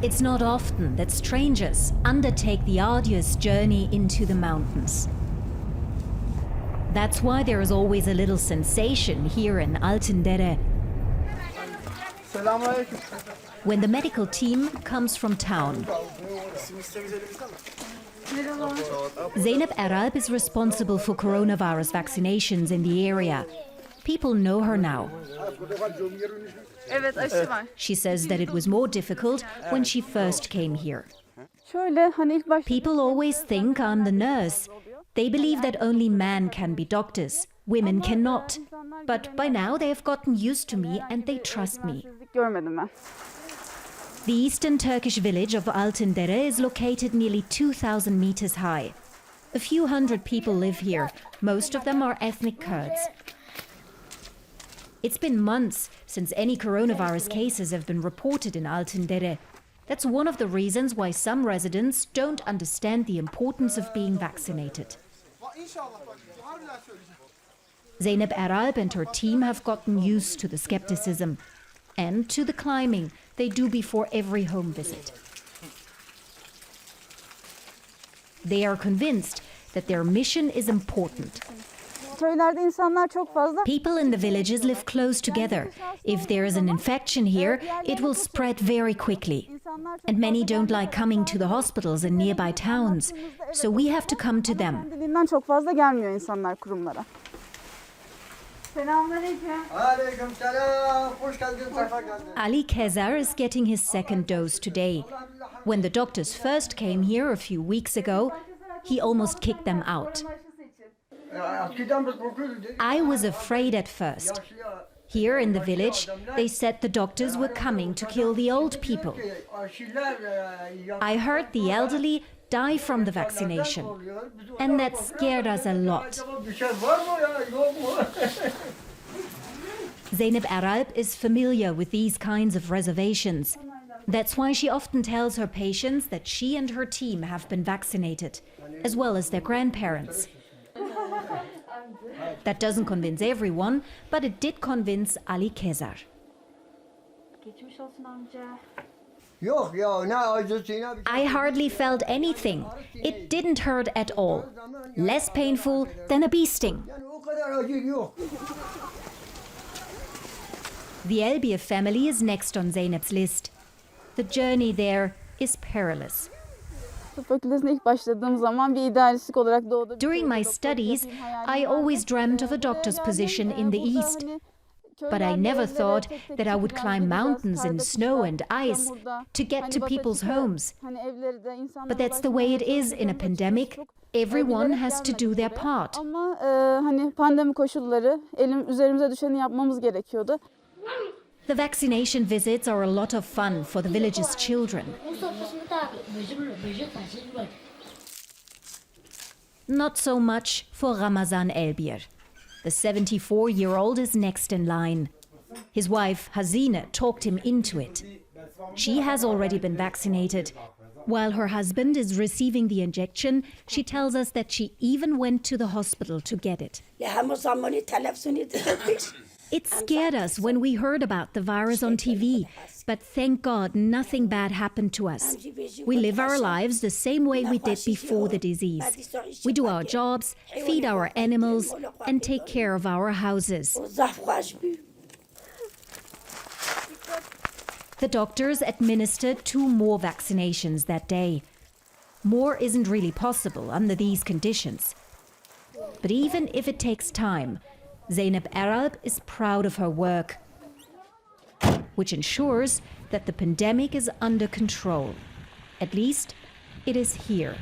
It's not often that strangers undertake the arduous journey into the mountains. That's why there is always a little sensation here in Altındere when the medical team comes from town. Zeynep Eralp is responsible for coronavirus vaccinations in the area. People know her now. She says that it was more difficult when she first came here. People always think I'm the nurse. They believe that only men can be doctors, women cannot. But by now they have gotten used to me and they trust me. The eastern Turkish village of Altındere is located nearly 2,000 meters high. A few hundred people live here. Most of them are ethnic Kurds. It's been months since any coronavirus cases have been reported in Altındere. That's one of the reasons why some residents don't understand the importance of being vaccinated. Zeynep Eralp and her team have gotten used to the skepticism and to the climbing they do before every home visit. They are convinced that their mission is important. People in the villages live close together. If there is an infection here, it will spread very quickly. And many don't like coming to the hospitals in nearby towns, so we have to come to them. Ali Kezar is getting his second dose today. When the doctors first came here a few weeks ago, he almost kicked them out. I was afraid at first. Here in the village, they said the doctors were coming to kill the old people. I heard the elderly die from the vaccination, and that scared us a lot. Zeynep Eralp is familiar with these kinds of reservations. That's why she often tells her patients that she and her team have been vaccinated, as well as their grandparents. That doesn't convince everyone, but it did convince Ali Kezar. I hardly felt anything. It didn't hurt at all. Less painful than a bee sting. The Elbiye family is next on Zeynep's list. The journey there is perilous. During my studies, I always dreamt of a doctor's position in the east. But I never thought that I would climb mountains in snow and ice to get to people's homes. But that's the way it is in a pandemic. Everyone has to do their part. The vaccination visits are a lot of fun for the village's children. Not so much for Ramazan Elbiye. The 74-year-old is next in line. His wife, Hazine, talked him into it. She has already been vaccinated. While her husband is receiving the injection, she tells us that she even went to the hospital to get it. It scared us when we heard about the virus on TV, but thank God nothing bad happened to us. We live our lives the same way we did before the disease. We do our jobs, feed our animals, and take care of our houses. The doctors administered 2 more vaccinations that day. More isn't really possible under these conditions. But even if it takes time, Zeynep Eralp is proud of her work, which ensures that the pandemic is under control. At least, it is here.